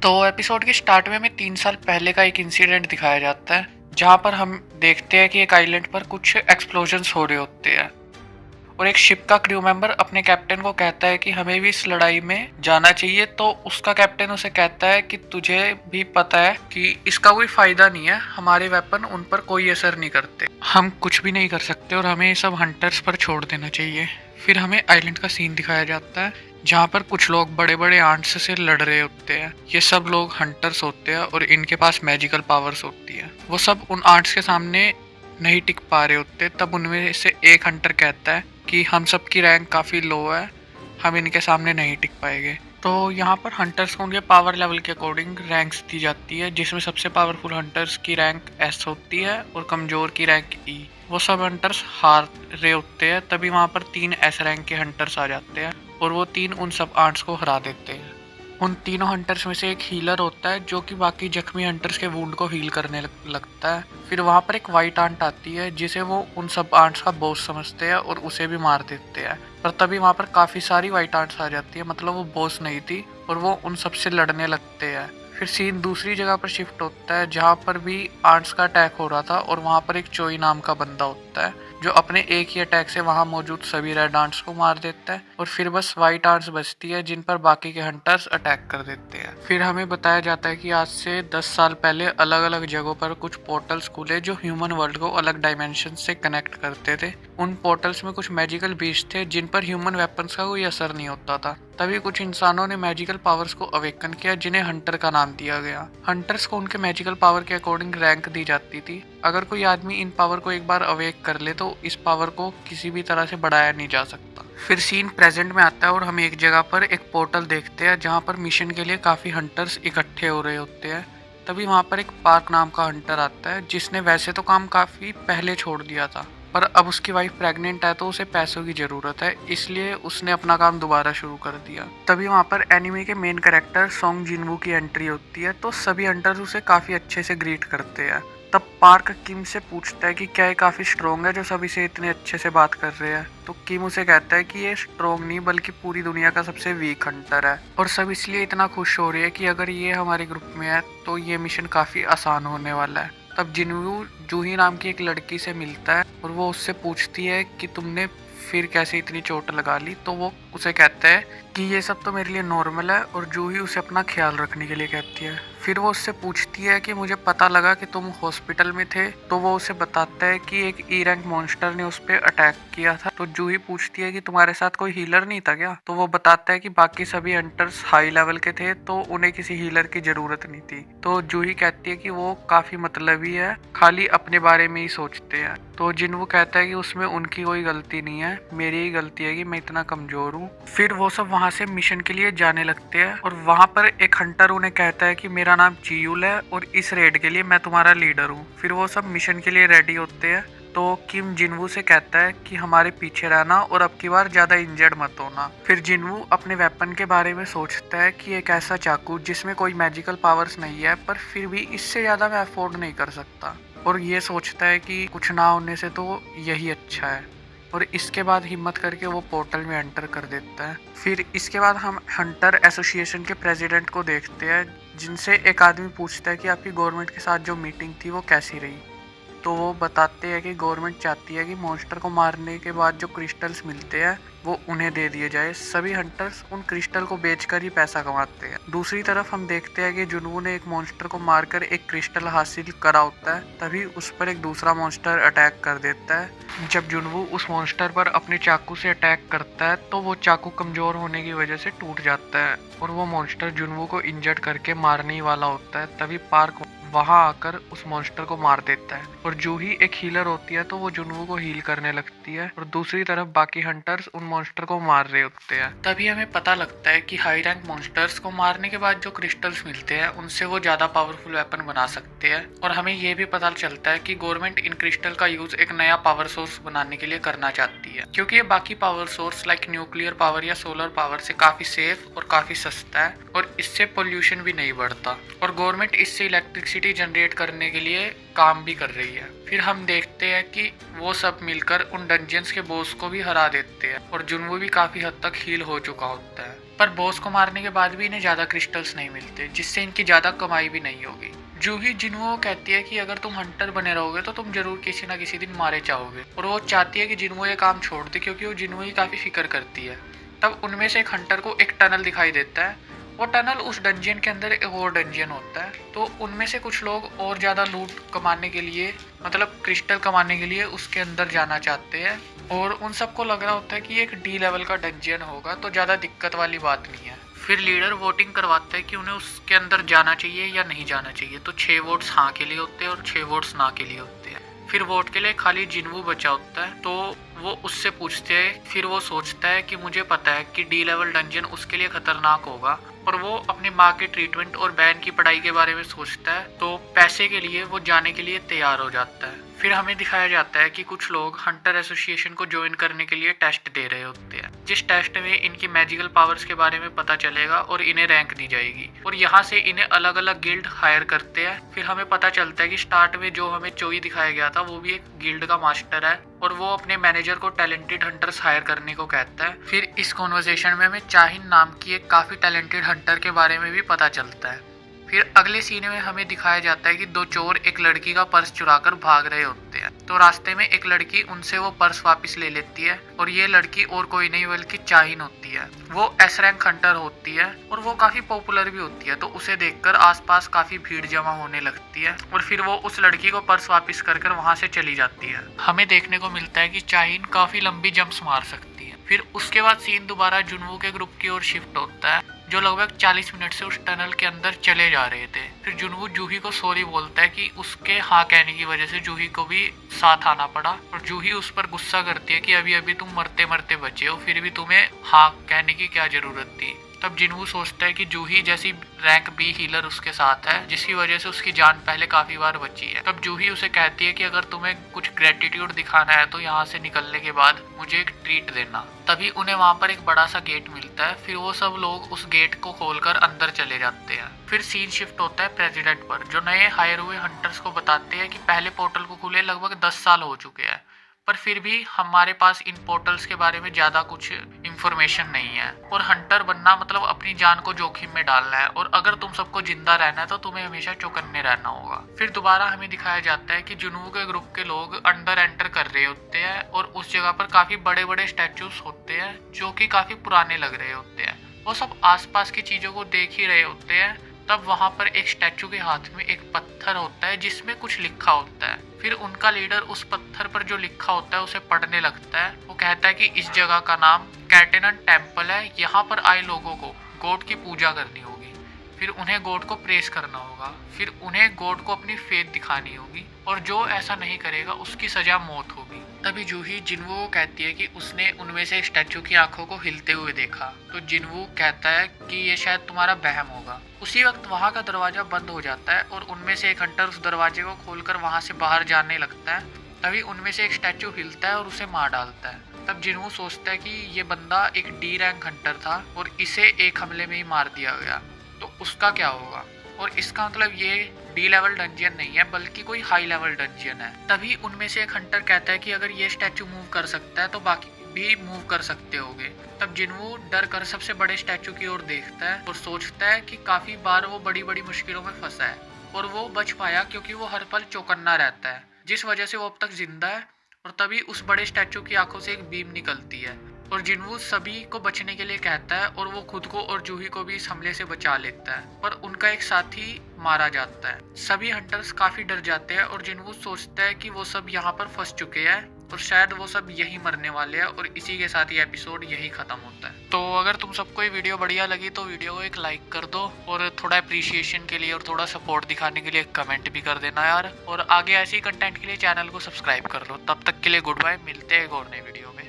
तो एपिसोड के स्टार्ट में हमें 3 साल पहले का एक इंसिडेंट दिखाया जाता है, जहाँ पर हम देखते हैं कि एक आइलैंड पर कुछ एक्सप्लोजन्स हो रहे होते हैं और एक शिप का क्रू मेंबर अपने कैप्टन को कहता है कि हमें भी इस लड़ाई में जाना चाहिए। तो उसका कैप्टन उसे कहता है कि तुझे भी पता है कि इसका कोई फायदा नहीं है, हमारे वेपन उन पर कोई असर नहीं करते, हम कुछ भी नहीं कर सकते और हमें ये सब हंटर्स पर छोड़ देना चाहिए। फिर हमें आइलैंड का सीन दिखाया जाता है जहाँ पर कुछ लोग बड़े बड़े आंट्स से लड़ रहे होते हैं। ये सब लोग हंटर्स होते हैं और इनके पास मैजिकल पावर्स होती है। वो सब उन आंट्स के सामने नहीं टिक पा रहे होते। तब उनमें से एक हंटर कहता है कि हम सब की रैंक काफ़ी लो है, हम इनके सामने नहीं टिक पाएंगे। तो यहाँ पर हंटर्स को उनके पावर लेवल के अकॉर्डिंग रैंक्स दी जाती है, जिसमें सबसे पावरफुल हंटर्स की रैंक एस होती है और कमज़ोर की रैंक ई। वो सब हंटर्स हार रहे होते हैं, तभी वहाँ पर 3 एस रैंक के हंटर्स आ जाते हैं और वो 3 उन सब आंट्स को हरा देते हैं। उन तीनों हंटर्स में से एक हीलर होता है जो कि बाकी जख्मी हंटर्स के वुंड को हील करने लगता है। फिर वहाँ पर एक वाइट आंट आती है जिसे वो उन सब आंट्स का बॉस समझते हैं और उसे भी मार देते हैं। पर तभी वहाँ पर काफ़ी सारी वाइट आंट्स आ जाती है, मतलब वो बॉस नहीं थी और वो उन सबसे लड़ने लगते हैं। फिर सीन दूसरी जगह पर शिफ्ट होता है जहाँ पर भी आंट्स का अटैक हो रहा था और वहाँ पर एक चोई नाम का बंदा होता है जो अपने एक ही अटैक से वहाँ मौजूद सभी रेड आंट्स को मार देता है और फिर बस वाइट आंट्स बचती है जिन पर बाकी के हंटर्स अटैक कर देते हैं। फिर हमें बताया जाता है कि आज से 10 साल पहले अलग अलग जगहों पर कुछ पोर्टल्स खुले जो ह्यूमन वर्ल्ड को अलग डायमेंशन से कनेक्ट करते थे। उन पोर्टल्स में कुछ मैजिकल बीस्ट थे जिन पर ह्यूमन वेपन्स का कोई असर नहीं होता था। तभी कुछ इंसानों ने मैजिकल पावर्स को अवेकन किया जिन्हें हंटर का नाम दिया गया। हंटर्स को उनके मैजिकल पावर के अकॉर्डिंग रैंक दी जाती थी। अगर कोई आदमी इन पावर को एक बार अवेक कर ले तो इस पावर को किसी भी तरह से बढ़ाया नहीं जा सकता। फिर सीन प्रेजेंट में आता है और हम एक जगह पर एक पोर्टल देखते हैं जहाँ पर मिशन के लिए काफी हंटर्स इकट्ठे हो रहे होते हैं। तभी वहाँ पर एक पार्क नाम का हंटर आता है जिसने वैसे तो काम काफी पहले छोड़ दिया था, पर अब उसकी वाइफ प्रेग्नेंट है तो उसे पैसों की जरूरत है, इसलिए उसने अपना काम दोबारा शुरू कर दिया। तभी वहाँ पर एनिमे के मेन कैरेक्टर सोंग जिनवू की एंट्री होती है तो सभी हंटर्स उसे काफी अच्छे से ग्रीट करते हैं। तब पार्क किम से पूछता है कि क्या ये काफी स्ट्रोंग है जो सभी से इतने अच्छे से बात कर रहे हैं। तो किम उसे कहता है कि ये स्ट्रोंग नहीं बल्कि पूरी दुनिया का सबसे वीक हंटर है और सब इसलिए इतना खुश हो रही है कि अगर ये हमारे ग्रुप में है तो ये मिशन काफी आसान होने वाला है। तब जिनवू जूही नाम की एक लड़की से मिलता है और वो उससे पूछती है कि तुमने फिर कैसे इतनी चोट लगा ली। तो वो उसे कहता है कि ये सब तो मेरे लिए नॉर्मल है और जूही उसे अपना ख्याल रखने के लिए कहती है। फिर वो उससे पूछती है कि मुझे पता लगा कि तुम हॉस्पिटल में थे। तो वो उसे बताता है कि एक ई रैंक मॉन्स्टर ने उस पर अटैक किया था। तो जूही पूछती है कि तुम्हारे साथ कोई हीलर नहीं था क्या। तो वो बताता है कि बाकी सभी हंटर्स हाई लेवल के थे तो उन्हें किसी हीलर की जरूरत नहीं थी। तो जूही कहती है कि वो काफी मतलबी है, खाली अपने बारे में ही सोचते हैं। तो जिनवू कहता है कि उसमें उनकी कोई गलती नहीं है, मेरी ही गलती है कि मैं इतना कमजोर हूँ। फिर वो सब वहाँ से मिशन के लिए जाने लगते हैं और वहाँ पर एक हंटर उन्हें कहता है कि मेरा नाम चियूल है और इस रेड के लिए मैं तुम्हारा लीडर हूँ। फिर वो सब मिशन के लिए रेडी होते हैं। तो किम जिनवू से कहता है कि हमारे पीछे रहना और अब की बार ज्यादा इंजर्ड मत होना। फिर जिनवू अपने वेपन के बारे में सोचता है कि एक ऐसा चाकू जिसमें कोई मैजिकल पावर्स नहीं है पर फिर भी इससे ज्यादा मैं अफोर्ड नहीं कर सकता, और ये सोचता है कि कुछ ना होने से तो यही अच्छा है। और इसके बाद हिम्मत करके वो पोर्टल में एंटर कर देता है। फिर इसके बाद हम हंटर एसोसिएशन के प्रेसिडेंट को देखते हैं जिनसे एक आदमी पूछता है कि आपकी गवर्नमेंट के साथ जो मीटिंग थी वो कैसी रही। तो वो बताते हैं कि गवर्नमेंट चाहती है कि मॉन्स्टर को मारने के बाद जो क्रिस्टल्स मिलते हैं वो उन्हें दे दिए जाए। सभी हंटर्स उन क्रिस्टल को बेचकर ही पैसा कमाते हैं। दूसरी तरफ हम देखते हैं कि जुनवू ने एक मॉन्स्टर को मारकर एक क्रिस्टल हासिल करा होता है। तभी उस पर एक दूसरा मॉन्स्टर अटैक कर देता है। जब जुनवू उस मॉन्स्टर पर अपने चाकू से अटैक करता है तो वो चाकू कमजोर होने की वजह से टूट जाता है और वो मॉन्स्टर जुनवू को इंजर्ड करके मारने ही वाला होता है। तभी पार्क वहां आकर उस मॉन्स्टर को मार देता है और जूही एक हीलर होती है तो वो जुनवू को हील करने लगती है और दूसरी तरफ बाकी हंटर्स उन मॉन्स्टर को मार रहे होते हैं। तभी हमें पता लगता है कि हाई रैंक मॉन्स्टर्स को मारने के बाद जो क्रिस्टल्स मिलते हैं उनसे वो ज्यादा पावरफुल वेपन बना सकते हैं। और हमें ये भी पता चलता है कि गवर्नमेंट इन क्रिस्टल का यूज एक नया पावर सोर्स बनाने के लिए करना चाहती है, क्योंकि ये बाकी power source like nuclear power या सोलर पावर से काफी सेफ और काफी सस्ता है और इससे पोल्यूशन भी नहीं बढ़ता। और गवर्नमेंट इससे इलेक्ट्रिसिटी जनरेट करने के लिए काम भी कर रही है। फिर हम देखते हैं कि वो सब मिलकर उन डंजन्स के बॉस को भी हरा देते हैं और जुनवू भी काफी हद तक हील हो चुका होता है। पर बॉस को मारने के बाद भी इन्हें ज़्यादा क्रिस्टल्स नहीं मिलते, जिससे इनकी ज़्यादा कमाई भी नहीं होगी। जूही जिन्हों को कहती है कि अगर तुम हंटर बने रहोगे तो तुम जरूर किसी ना किसी दिन मारे जाओगे, और वो चाहती है कि जिन्हों ये काम छोड़ दे, क्योंकि वो जिन्हों ही काफ़ी फिक्र करती है। तब उनमें से एक हंटर को एक टनल दिखाई देता है। वो टनल उस डंजियन के अंदर एक और डंजियन होता है। तो उनमें से कुछ लोग और ज़्यादा लूट कमाने के लिए, मतलब क्रिस्टल कमाने के लिए उसके अंदर जाना चाहते हैं, और उन सबको लग रहा होता है कि एक डी लेवल का डंजियन होगा, तो ज़्यादा दिक्कत वाली बात नहीं है। फिर लीडर वोटिंग करवाता है कि उन्हें उसके अंदर जाना चाहिए या नहीं जाना चाहिए। तो 6 वोट्स हाँ के लिए होते हैं और 6 वोट्स ना के लिए होते हैं। फिर वोट के लिए खाली जिन्वू बचा होता है, तो वो उससे पूछते हैं। फिर वो सोचता है कि मुझे पता है कि डी लेवल डंजन उसके लिए खतरनाक होगा, और वो अपनी माँ के ट्रीटमेंट और बहन की पढ़ाई के बारे में सोचता है, तो पैसे के लिए वो जाने के लिए तैयार हो जाता है। फिर हमें दिखाया जाता है कि कुछ लोग हंटर एसोसिएशन को ज्वाइन करने के लिए टेस्ट दे रहे होते हैं, जिस टेस्ट में इनकी मैजिकल पावर्स के बारे में पता चलेगा और इन्हें रैंक दी जाएगी, और यहाँ से इन्हें अलग अलग गिल्ड हायर करते हैं। फिर हमें पता चलता है कि स्टार्ट में जो हमें चोई दिखाया गया था वो भी एक गिल्ड का मास्टर है, और वो अपने मैनेजर को टैलेंटेड हंटर्स हायर करने को कहता है। फिर इस कॉन्वर्सेशन में हमें चाहिन नाम की एक काफी टैलेंटेड हंटर के बारे में भी पता चलता है। फिर अगले सीन में हमें दिखाया जाता है कि 2 चोर एक लड़की का पर्स चुराकर भाग रहे होते हैं। तो रास्ते में एक लड़की उनसे वो पर्स वापस ले लेती है, और ये लड़की और कोई नहीं बल्कि चाहिन होती है। वो एस रैंक हंटर होती है, और वो काफी पॉपुलर भी होती है, तो उसे देखकर आसपास काफी भीड़ जमा होने लगती है, और फिर वो उस लड़की को पर्स वापस कर वहां से चली जाती है। हमें देखने को मिलता है कि चाहिन काफी लंबी जंप्स मार सकती है। फिर उसके बाद सीन दोबारा जुनवू के ग्रुप की ओर शिफ्ट होता है, जो लगभग 40 मिनट से उस टनल के अंदर चले जा रहे थे। फिर जुनवू जूही को सॉरी बोलता है कि उसके हाँ कहने की वजह से जूही को भी साथ आना पड़ा, और जूही उस पर गुस्सा करती है कि अभी अभी तुम मरते मरते बचे हो, फिर भी तुम्हें हाँ कहने की क्या जरूरत थी। तब जिनवू सोचता है कि जूही जैसी रैंक बी हीलर उसके साथ है, जिसकी वजह से उसकी जान पहले काफी बार बची है। तब जूही उसे कहती है कि अगर तुम्हें कुछ ग्रेटिट्यूड दिखाना है तो यहाँ से निकलने के बाद मुझे एक ट्रीट देना। तभी उन्हें वहाँ पर एक बड़ा सा गेट मिलता है। फिर वो सब लोग उस गेट को खोलकर अंदर चले जाते हैं। फिर सीन शिफ्ट होता है प्रेसिडेंट पर, जो नए हायर हुए हंटर्स को बताते हैं कि पहले पोर्टल को खुले लगभग 10 साल हो चुके हैं, पर फिर भी हमारे पास इन पोर्टल्स के बारे में ज़्यादा कुछ इंफॉर्मेशन नहीं है, और हंटर बनना मतलब अपनी जान को जोखिम में डालना है, और अगर तुम सबको जिंदा रहना है तो तुम्हें हमेशा चौकन्ने रहना होगा। फिर दोबारा हमें दिखाया जाता है कि जुनू के ग्रुप के लोग अंदर एंटर कर रहे होते हैं, और उस जगह पर काफ़ी बड़े बड़े स्टैचूज होते हैं जो कि काफ़ी पुराने लग रहे होते हैं। वो सब आसपास की चीज़ों को देख ही रहे होते हैं। तब वहां पर एक स्टैचू के हाथ में एक पत्थर होता है जिसमें कुछ लिखा होता है। फिर उनका लीडर उस पत्थर पर जो लिखा होता है उसे पढ़ने लगता है। वो कहता है कि इस जगह का नाम कैटेनन टेम्पल है, यहाँ पर आए लोगों को गॉड की पूजा करनी होगी, फिर उन्हें गॉड को प्रेस करना होगा, फिर उन्हें गॉड को अपनी फेथ दिखानी होगी, और जो ऐसा नहीं करेगा उसकी सजा मौत होगी। तभी जूही जिनवू को कहती है कि उसने उनमें से एक स्टैचू की आंखों को हिलते हुए देखा। तो जिनवू कहता है कि ये शायद तुम्हारा वहम होगा। उसी वक्त वहां का दरवाजा बंद हो जाता है, और उनमें से एक हंटर उस दरवाजे को खोलकर वहां से बाहर जाने लगता है। तभी उनमें से एक स्टैचू हिलता है और उसे मार डालता है। तब जिनवू सोचता है कि ये बंदा एक डी रैंक हंटर था और इसे एक हमले में ही मार दिया गया, तो उसका क्या होगा। और इसका मतलब ये डी लेवल डंजियन नहीं है बल्कि कोई हाई लेवल डंजियन है। तभी उनमें से एक हंटर कहता है कि अगर ये स्टैचू मूव कर सकता है तो बाकी भी मूव कर सकते होंगे। तब जिनवू डर कर सबसे बड़े स्टैचू की ओर देखता है और सोचता है कि काफी बार वो बड़ी बड़ी मुश्किलों में फंसा है, और वो बच पाया क्योंकि वो हर पल चौकन्ना रहता है, जिस वजह से वो अब तक जिंदा है। और तभी उस बड़े स्टैचू की आंखों से एक बीम निकलती है, और जिनवू सभी को बचने के लिए कहता है, और वो खुद को और जूही को भी इस हमले से बचा लेता है, पर उनका एक साथी मारा जाता है। सभी हंटर्स काफी डर जाते हैं, और जिनवू सोचता है कि वो सब यहाँ पर फंस चुके हैं और शायद वो सब यही मरने वाले हैं, और इसी के साथ ये एपिसोड यही खत्म होता है। तो अगर तुम सबको ये वीडियो बढ़िया लगी तो वीडियो को एक लाइक कर दो, और थोड़ा अप्रिशिएशन के लिए और थोड़ा सपोर्ट दिखाने के लिए एक कमेंट भी कर देना यार, और आगे ऐसी कंटेंट के लिए चैनल को सब्सक्राइब कर लो। तब तक के लिए गुड बाय, मिलते हैं एक और नई वीडियो में।